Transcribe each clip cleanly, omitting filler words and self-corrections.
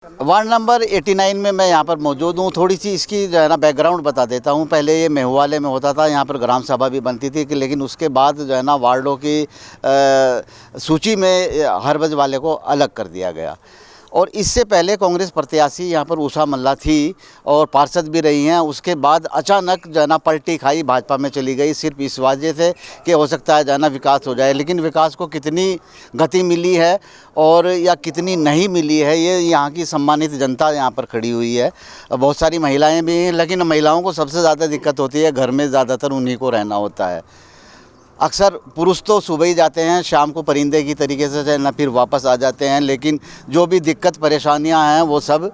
Ward number 89 में मैं यहाँ पर मौजूद हूँ। थोड़ी सी इसकी जो है ना बैकग्राउंड बता देता हूँ। पहले ये मेहुवाले में होता था, यहाँ पर ग्राम सभा भी बनती थी लेकिन उसके बाद जो है ना वार्डों की सूची में हरबज वाले को अलग कर दिया गया। और इससे पहले कांग्रेस प्रत्याशी यहाँ पर उषा मल्ला थी और पार्षद भी रही हैं। उसके बाद अचानक जो है ना पलटी खाई, भाजपा में चली गई, सिर्फ इस वजह से कि हो सकता है जो है ना विकास हो जाए। लेकिन विकास को कितनी गति मिली है और या कितनी नहीं मिली है, ये यहाँ की सम्मानित जनता यहाँ पर खड़ी हुई है। बहुत सारी महिलाएं भी हैं, लेकिन महिलाओं को सबसे ज़्यादा दिक्कत होती है, घर में ज़्यादातर उन्हीं को रहना होता है। अक्सर पुरुष तो सुबह ही जाते हैं, शाम को परिंदे की तरीके से ना फिर वापस आ जाते हैं, लेकिन जो भी दिक्कत परेशानियां हैं वो सब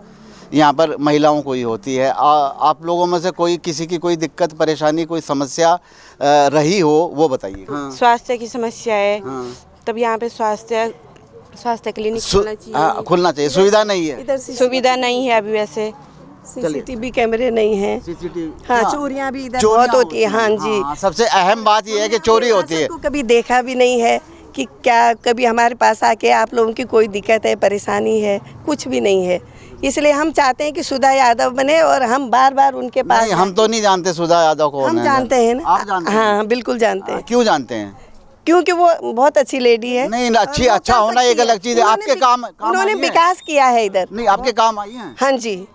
यहाँ पर महिलाओं को ही होती है। आप लोगों में से कोई किसी की कोई दिक्कत परेशानी कोई समस्या रही हो वो बताइए। हाँ। स्वास्थ्य की समस्या है। हाँ। तब यहाँ पे स्वास्थ्य क्लिनिक खुलना चाहिए। सुविधा नहीं है, इधर सुविधा नहीं है अभी। वैसे सीसीटीवी कैमरे नहीं है। हाँ, चोरियां भी इधर बहुत होती है। हाँ जी। सबसे अहम बात यह है कि चोरी होती है। कभी देखा भी नहीं है कि क्या कभी हमारे पास आके आप लोगों की कोई दिक्कत है, परेशानी है, कुछ भी नहीं है। इसलिए हम चाहते हैं कि सुधा यादव बने और हम बार बार उनके पास। हम तो नहीं जानते सुधा यादव को। हम जानते हैं ना। आप जानते हैं? हाँ बिल्कुल जानते हैं। क्यों जानते हैं? क्योंकि वो बहुत अच्छी लेडी है। नहीं, अच्छा होना एक अलग चीज है। आपके काम उन्होंने विकास किया है इधर। नहीं, आपके काम आई हैं? हाँ जी।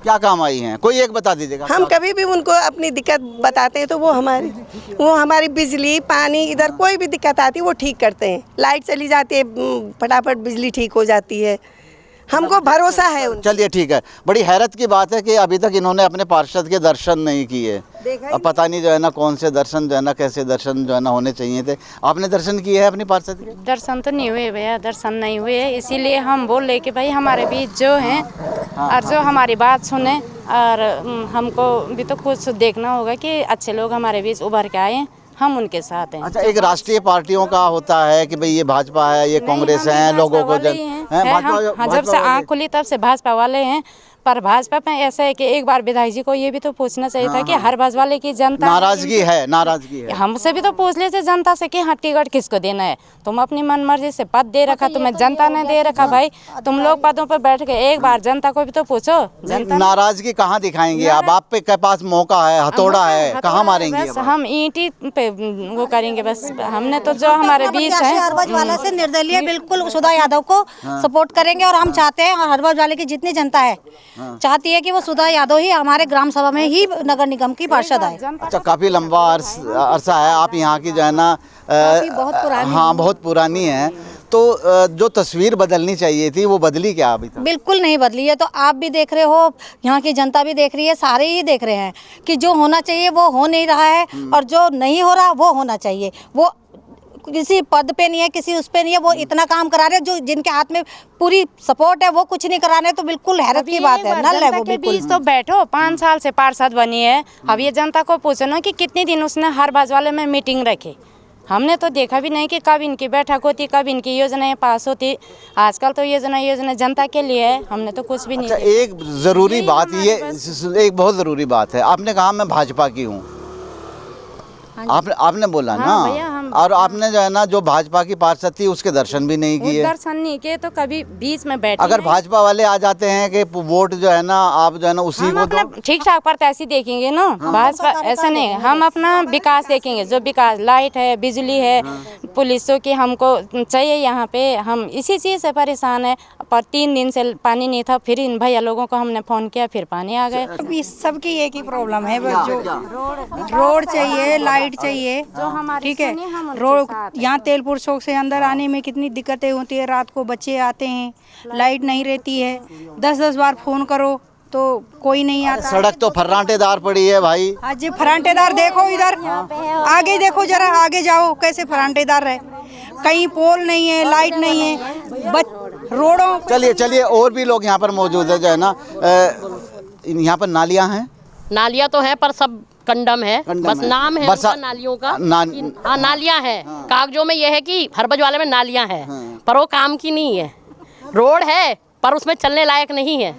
क्या काम आई हैं? कोई एक बता दीजिएगा। हम कभी भी उनको अपनी दिक्कत बताते हैं तो वो हमारी बिजली पानी इधर कोई भी दिक्कत आती है वो ठीक करते हैं। लाइट चली जाती है फटाफट बिजली ठीक हो जाती है। हमको भरोसा है उन। चलिए ठीक है। बड़ी हैरत की बात है कि अभी तक इन्होंने अपने पार्षद के दर्शन नहीं किए। अब पता नहीं जो है ना कौन से दर्शन जो है ना कैसे दर्शन जो है ना होने चाहिए थे। आपने दर्शन किए हैं अपने पार्षद के? दर्शन तो नहीं हुए भैया, दर्शन नहीं हुए, इसीलिए हम बोल रहे कि भाई हमारे बीच जो हैं और जो हमारी बात सुने और हमको भी तो कुछ देखना होगा कि अच्छे लोग हमारे बीच उभर के आए, हम उनके साथ हैं। अच्छा, एक राष्ट्रीय पार्टियों का होता है कि भाई ये भाजपा है, ये कांग्रेस है, लोगों को जब से आँख खुली तब से भाजपा वाले हैं। पर भाजपा में ऐसा है कि एक बार विधायक जी को ये भी तो पूछना चाहिए था कि हर भाजपा वाले की जनता नाराजगी है। हमसे भी तो पूछ लेते जनता से कि हाँ टिकट किसको देना है। तुम अपनी मन मर्जी से पद दे रखा, तुम्हें जनता ने दे रखा। भाई तुम लोग पदों पर बैठ के एक बार जनता को भी तो पूछो। नाराजगी कहाँ दिखाएंगे आप पे पास मौका है, हथौड़ा है, कहाँ मारेंगे? हम ईंटी पे वो करेंगे बस। हमने तो जो हमारे बीच है हरबज वाले से निर्दलीय बिल्कुल सुधा यादव को सपोर्ट करेंगे और हम चाहते हैं और हरबज वाले की जितनी जनता है चाहती है कि वो सुधा यादव ही हमारे ग्राम सभा में ही नगर निगम की पार्षद आए। अच्छा, काफी लंबा अरसा है आप यहाँ की जो है ना बहुत पुरानी। हाँ बहुत पुरानी है। तो जो तस्वीर बदलनी चाहिए थी वो बदली क्या अभी तक? बिल्कुल नहीं बदली है। तो आप भी देख रहे हो, यहाँ की जनता भी देख रही है, सारे ही देख रहे हैं कि जो होना चाहिए वो हो नहीं रहा है और जो नहीं हो रहा वो होना चाहिए। वो किसी पद पे नहीं है, किसी उस पे नहीं है, वो इतना काम करा रहे हैं जो जिनके हाथ में पूरी सपोर्ट है वो कुछ नहीं करा रहे। तो बिल्कुल हैरत की बात है। नल है वो बिल्कुल। तो बैठो 5 साल से पार्षद बनी है। अब ये जनता को पूछो ना कि कितने दिन उसने हर भाजपा में मीटिंग रखी। हमने तो देखा भी नहीं कि कब इनकी बैठक होती, कब इनकी योजनाएं पास होती। आजकल तो योजना जनता के लिए है, हमने तो कुछ भी नहीं। अच्छा, एक ज़रूरी बात ये, एक बहुत ज़रूरी बात है। आपने कहा मैं भाजपा की हूँ, आपने बोला हाँ ना, और आपने जो है ना जो भाजपा की पार्षद थी उसके दर्शन भी नहीं किए। दर्शन नहीं किए तो कभी बीच में बैठे। अगर भाजपा वाले आ जाते हैं कि वोट जो है ना आप जो है ना उसी को तो ठीक ठाक प्रत्याशी देखेंगे ना। भाजपा ऐसा नहीं, हम अपना विकास देखेंगे। जो विकास, लाइट है, बिजली है, पुलिसों की हमको चाहिए यहाँ पे। हम इसी चीज़ से परेशान है। पर 3 दिन से पानी नहीं था, फिर इन भैया लोगों को हमने फ़ोन किया, फिर पानी आ गया। अभी सबकी एक ही प्रॉब्लम है, जो रोड चाहिए, लाइट चाहिए, ठीक है। रोड यहाँ तेलपुर चौक से अंदर आने में कितनी दिक्कतें होती है। रात को बच्चे आते हैं, लाइट नहीं रहती है, 10-10 बार फ़ोन करो तो कोई नहीं आता। सड़क तो फर्राटेदार पड़ी है भाई। आज जी फर्राटेदार देखो, इधर आगे देखो, जरा आगे जाओ, कैसे फर्राटेदार है। कहीं पोल नहीं है, लाइट नहीं है, रोडों। चलिए और भी लोग यहाँ पर मौजूद है जो है ना। यहाँ पर नालियाँ हैं? नालियाँ तो हैं पर सब कंडम है, बस नाम है नालियों का। हाँ नालियाँ हैं। कागजों में यह है कि हरबज वाले में नालियाँ हैं पर वो काम की नहीं है। रोड है पर उसमें चलने लायक नहीं है।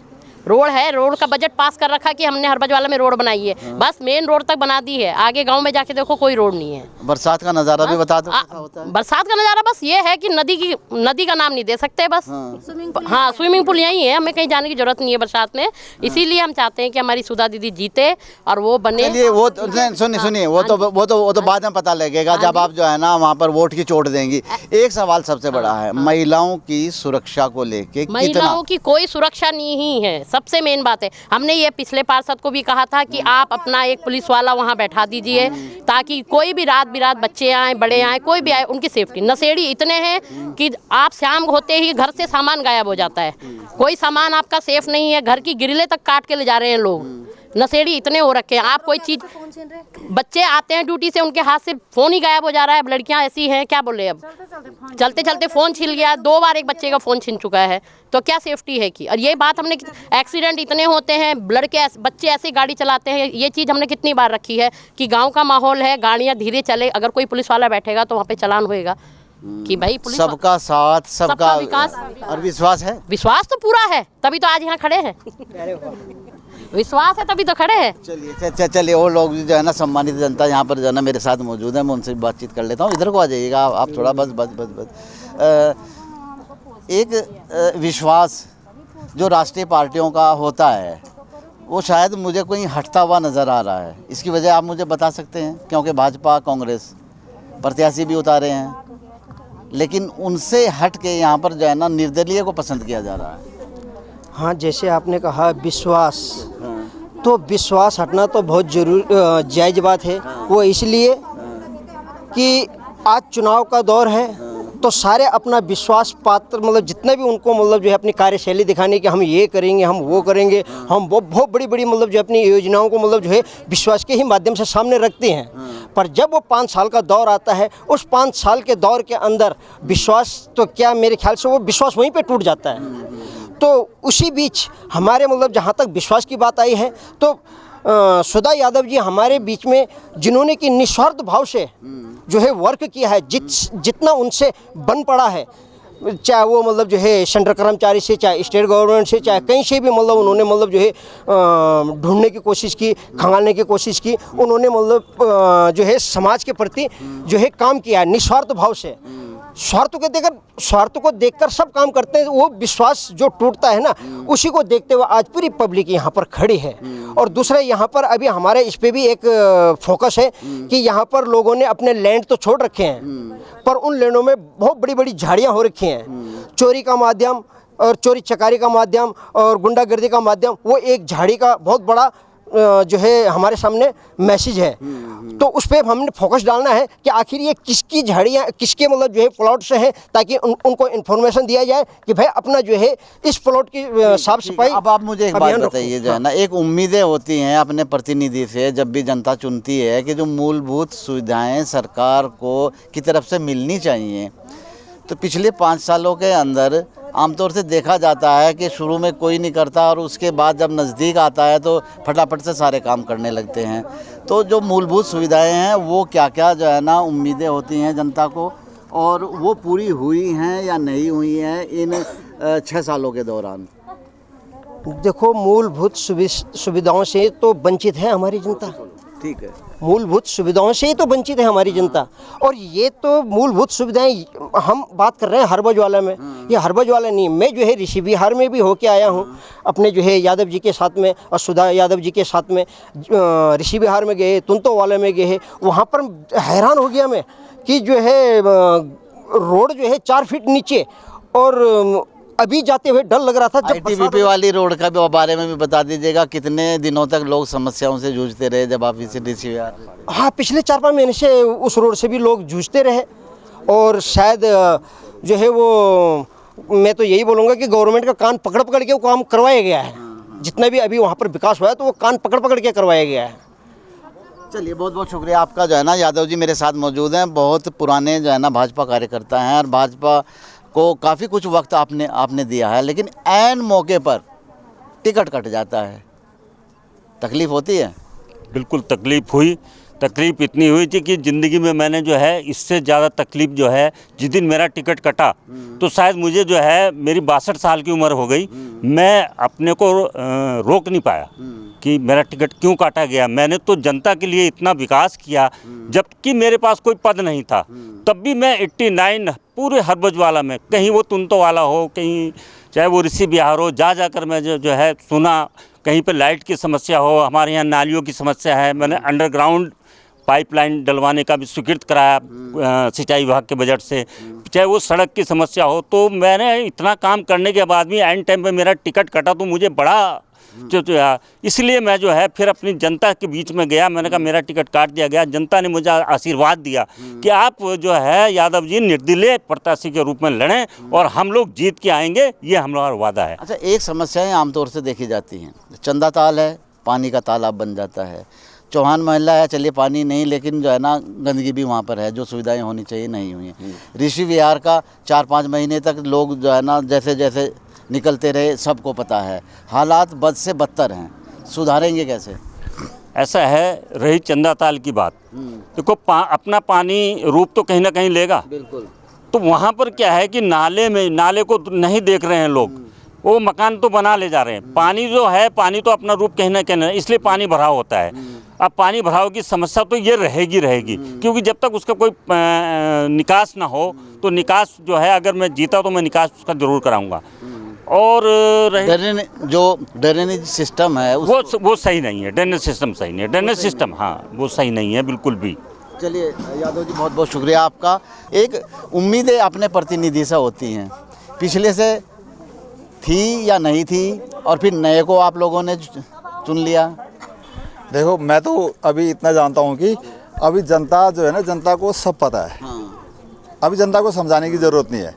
रोड है, रोड का बजट पास कर रखा कि हमने हरबजवाला में रोड बनाई है, बस मेन रोड तक बना दी है, आगे गांव में जाके देखो कोई रोड नहीं है। बरसात का नज़ारा भी बता दो कैसा होता है। बरसात का नज़ारा बस ये है कि नदी का नाम नहीं दे सकते बस। हाँ, स्विमिंग पूल यही है, हमें कहीं जाने की जरूरत नहीं है बरसात में। इसीलिए हम चाहते हैं कि हमारी सुधा दीदी जीते और वो बने। चलिए वो सुनिए वो तो बाद में पता लगेगा जब आप जो है ना वहाँ पर वोट की चोट देंगी। एक सवाल सबसे बड़ा है, महिलाओं की सुरक्षा को लेके महिलाओं की कोई सुरक्षा नहीं है, सबसे मेन बात है। हमने ये पिछले पार्षद को भी कहा था कि आप अपना एक पुलिस वाला वहाँ बैठा दीजिए ताकि कोई भी रात बिरात बच्चे आए बड़े आए कोई भी आए उनकी सेफ्टी। नशेड़ी इतने हैं कि आप शाम होते ही घर से सामान गायब हो जाता है, कोई सामान आपका सेफ नहीं है, घर की ग्रिलें तक काट के ले जा रहे हैं लोग। नशेड़ी इतने हो रखे हैं, आप कोई चीज, बच्चे आते हैं ड्यूटी से उनके हाथ से फोन ही गायब हो जा रहा है। अब लड़कियां ऐसी हैं क्या बोले, अब चलते चलते फोन छिल गया, 2 बार एक बच्चे का फोन छिन चुका है, तो क्या सेफ्टी है कि। और ये बात हमने, एक्सीडेंट इतने होते हैं, लड़के बच्चे ऐसी गाड़ी चलाते हैं, ये चीज़ हमने कितनी बार रखी है कि गाँव का माहौल है, गाड़ियाँ धीरे चले, अगर कोई पुलिस वाला बैठेगा तो वहाँ पे चालान होएगा कि भाई पुलिस सबका साथ सबका विकास और विश्वास है। विश्वास तो पूरा है, तभी तो आज यहाँ खड़े हैं। विश्वास है तभी तो खड़े हैं। चलिए और लोग जो है ना सम्मानित जनता यहाँ पर जो है ना मेरे साथ मौजूद है, मैं उनसे बातचीत कर लेता हूँ। इधर को आ जाइएगा आप थोड़ा, बस एक विश्वास जो राष्ट्रीय पार्टियों का होता है वो शायद मुझे कोई हटता हुआ नज़र आ रहा है। इसकी वजह आप मुझे बता सकते हैं? क्योंकि भाजपा कांग्रेस प्रत्याशी भी उतारे हैं, लेकिन उनसे हट के यहाँ पर जो है ना निर्दलीय को पसंद किया जा रहा है। हाँ, जैसे आपने कहा विश्वास, तो विश्वास हटना तो बहुत जायज़ बात है। वो इसलिए कि आज चुनाव का दौर है, तो सारे अपना विश्वास पात्र मतलब जितने भी उनको मतलब जो है अपनी कार्यशैली दिखाने की हम ये करेंगे, हम वो करेंगे, हम वो बहुत बड़ी बड़ी मतलब जो अपनी योजनाओं को मतलब जो है विश्वास के ही माध्यम से सामने रखते हैं। पर जब वो 5 साल का दौर आता है, उस 5 साल के दौर के अंदर विश्वास तो क्या, मेरे ख्याल से वो विश्वास वहीं पे टूट जाता है। तो उसी बीच हमारे मतलब जहाँ तक विश्वास की बात आई है, तो सुधा यादव जी हमारे बीच में जिन्होंने कि निस्वार्थ भाव से जो है वर्क किया है, जितना उनसे बन पड़ा है, चाहे वो मतलब जो है सेंट्रल कर्मचारी से, चाहे स्टेट गवर्नमेंट से, चाहे कहीं से भी मतलब उन्होंने मतलब जो है ढूंढने की कोशिश की, खंगालने की कोशिश की। उन्होंने मतलब जो है समाज के प्रति जो है काम किया है निस्वार्थ भाव से। स्वार्थ को देखकर सब काम करते हैं, वो विश्वास जो टूटता है ना, उसी को देखते हुए आज पूरी पब्लिक यहाँ पर खड़ी है। और दूसरा यहाँ पर अभी हमारे इस पे भी एक फोकस है कि यहाँ पर लोगों ने अपने लैंड तो छोड़ रखे हैं, पर उन लैंडों में बहुत बड़ी बड़ी झाड़ियाँ हो रखी हैं। चोरी का माध्यम और चोरी चकारी का माध्यम और गुंडागर्दी का माध्यम, वो एक झाड़ी का बहुत बड़ा जो है हमारे सामने मैसेज है। तो उस पर हमने फोकस डालना है कि आखिर ये किसकी झाड़ियाँ, किसके मतलब जो है प्लॉट से हैं, ताकि उनको इन्फॉर्मेशन दिया जाए कि भाई अपना जो है इस प्लॉट की साफ सफाई। अब आप मुझे एक बात बताइए, जो है ना एक उम्मीदें होती हैं अपने प्रतिनिधि से जब भी जनता चुनती है कि जो मूलभूत सुविधाएं सरकार को की तरफ से मिलनी चाहिए, तो पिछले 5 सालों के अंदर आमतौर से देखा जाता है कि शुरू में कोई नहीं करता और उसके बाद जब नज़दीक आता है तो फटाफट से सारे काम करने लगते हैं। तो जो मूलभूत सुविधाएं हैं वो क्या क्या जो है ना उम्मीदें होती हैं जनता को, और वो पूरी हुई हैं या नहीं हुई हैं इन 6 सालों के दौरान? देखो, मूलभूत सुविधाओं से तो वंचित है हमारी जनता। ठीक है, मूलभूत सुविधाओं से ही तो वंचित है हमारी जनता। और ये तो मूलभूत सुविधाएं हम बात कर रहे हैं हरबजवाला में, ये हरबजवाला नहीं, मैं जो है ऋषि विहार में भी होके आया हूँ अपने जो है यादव जी के साथ में और सुधा यादव जी के साथ में। ऋषि विहार में गए, तुंतोवाला में गए, वहाँ पर हैरान हो गया मैं कि जो है रोड जो है 4 फीट नीचे, और अभी जाते हुए डर लग रहा था। जब ITBP वाली रोड का भी बारे में भी बता दीजिएगा, कितने दिनों तक लोग समस्याओं से जूझते रहे जब आप इसे ऋषि विहार? हाँ, पिछले 4-5 महीने से उस रोड से भी लोग जूझते रहे, और शायद जो है वो, मैं तो यही बोलूँगा कि गवर्नमेंट का कान पकड़ पकड़ के वो काम करवाया गया है। जितना भी अभी वहाँ पर विकास हुआ है तो वो कान पकड़ पकड़ के करवाया गया है। चलिए, बहुत बहुत शुक्रिया आपका। जो है ना यादव जी मेरे साथ मौजूद हैं, बहुत पुराने जो है ना भाजपा कार्यकर्ता हैं, और भाजपा को काफ़ी कुछ वक्त आपने दिया है, लेकिन ऐन मौके पर टिकट कट जाता है, तकलीफ़ होती है? बिल्कुल तकलीफ़ हुई, तकलीफ़ इतनी हुई थी कि ज़िंदगी में मैंने जो है इससे ज़्यादा तकलीफ़ जो है जिस दिन मेरा टिकट कटा तो शायद मुझे जो है मेरी 62 साल की उम्र हो गई, मैं अपने को रोक नहीं पाया कि मेरा टिकट क्यों काटा गया। मैंने तो जनता के लिए इतना विकास किया जबकि मेरे पास कोई पद नहीं था, तब भी मैं 89 पूरे हरबजवाला में, कहीं वो तुंतो वाला हो, कहीं चाहे वो ऋषि बिहार हो, जा जाकर मैं जो है सुना। कहीं पे लाइट की समस्या हो, हमारे यहाँ नालियों की समस्या है, मैंने अंडरग्राउंड पाइपलाइन डलवाने का भी स्वीकृत कराया सिंचाई विभाग के बजट से। चाहे वो सड़क की समस्या हो, तो मैंने इतना काम करने के बाद भी एंड टाइम पे मेरा टिकट कटा तो मुझे बड़ा इसलिए मैं जो है फिर अपनी जनता के बीच में गया। मैंने कहा मेरा टिकट काट दिया गया, जनता ने मुझे आशीर्वाद दिया कि आप जो है यादव जी निर्दलीय प्रत्याशी के रूप में लड़ें और हम लोग जीत के आएंगे, ये हम लोग का वादा है। अच्छा, एक समस्याएं आमतौर से देखी जाती हैं, चंदा ताल है, पानी का तालाब बन जाता है, चौहान मोहल्ला है, चलिए पानी नहीं लेकिन जो है ना गंदगी भी वहाँ पर है, जो सुविधाएं होनी चाहिए नहीं हुई हैं। ऋषि विहार का 4-5 महीने तक लोग जो है ना जैसे जैसे निकलते रहे, सबको पता है, हालात बद से बदतर हैं, सुधारेंगे कैसे? ऐसा है, रही चंदा ताल की बात, देखो अपना पानी रूप तो कहीं ना कहीं लेगा, बिल्कुल। तो वहाँ पर क्या है कि नाले को नहीं देख रहे हैं लोग, वो मकान तो बना ले जा रहे हैं। पानी जो है, पानी तो अपना रूप कहीं ना कहीं, इसलिए पानी भराव होता है। अब पानी भराव की समस्या तो ये रहेगी क्योंकि जब तक उसका कोई निकास ना हो, तो निकास जो है, अगर मैं जीता तो मैं निकास उसका जरूर कराऊंगा। और ड्रेनेज सिस्टम है वो सही नहीं है, ड्रेनेज सिस्टम सही नहीं है, ड्रेनेज सिस्टम हाँ वो सही नहीं है बिल्कुल भी। चलिए यादव जी, बहुत बहुत शुक्रिया आपका। एक उम्मीदें अपने प्रतिनिधि से होती हैं, पिछले से थी या नहीं थी, और फिर नए को आप लोगों ने चुन लिया। देखो, मैं तो अभी इतना जानता हूँ कि अभी जनता जो है ना, जनता को सब पता है। अभी जनता को समझाने की ज़रूरत नहीं है,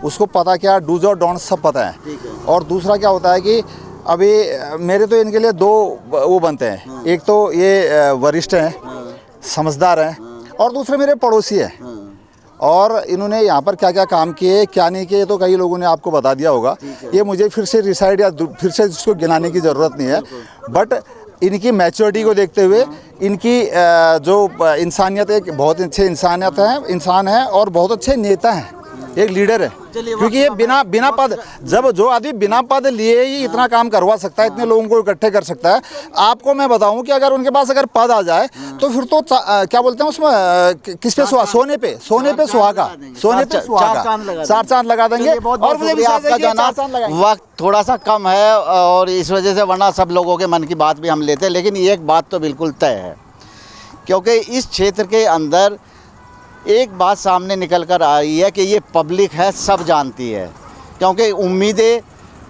उसको पता क्या डूज और डोंट सब पता है। और दूसरा क्या होता है कि अभी मेरे तो इनके लिए 2 वो बनते हैं, एक तो ये वरिष्ठ हैं, समझदार हैं, और दूसरे मेरे पड़ोसी हैं। और इन्होंने यहाँ पर क्या क्या काम किए क्या नहीं किए तो कई लोगों ने आपको बता दिया होगा, ये मुझे फिर से रिसाइड या फिर से इसको गिनाने की ज़रूरत नहीं है। बट इनकी मैच्योरिटी को देखते हुए, इनकी जो इंसानियत, एक बहुत अच्छे इंसान है और बहुत अच्छे नेता हैं, एक लीडर है। क्योंकि ये बिना पद, जब जो आदमी बिना पद लिए ही इतना काम करवा सकता है, इतने लोगों को इकट्ठे कर सकता है। आपको मैं बताऊं कि अगर उनके पास अगर पद आ जाए तो फिर तो क्या बोलते हैं उसमें, किस पे सोने पे सुहागा, 4 चांद लगा देंगे। और मुझे आपका जाना वक्त थोड़ा सा कम है और इस वजह से, वरना सब लोगों के मन की बात भी हम लेते हैं, लेकिन एक बात तो बिल्कुल तय है, क्योंकि इस क्षेत्र के अंदर एक बात सामने निकल कर आ रही है कि ये पब्लिक है, सब जानती है। क्योंकि उम्मीदें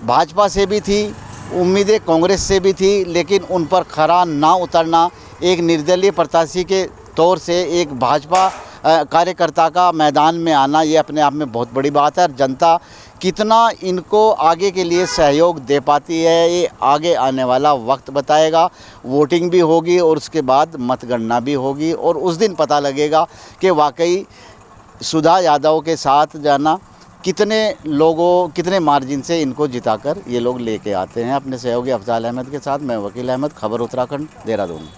भाजपा से भी थी, उम्मीदें कांग्रेस से भी थी, लेकिन उन पर खरा ना उतरना, एक निर्दलीय प्रत्याशी के तौर से एक भाजपा कार्यकर्ता का मैदान में आना, ये अपने आप में बहुत बड़ी बात है। और जनता कितना इनको आगे के लिए सहयोग दे पाती है, ये आगे आने वाला वक्त बताएगा। वोटिंग भी होगी और उसके बाद मतगणना भी होगी, और उस दिन पता लगेगा कि वाकई सुधा यादव के साथ जाना कितने मार्जिन से इनको जिताकर ये लोग लेके आते हैं। अपने सहयोगी अफजाल अहमद के साथ मैं वकील अहमद, खबर उत्तराखंड, देहरादून।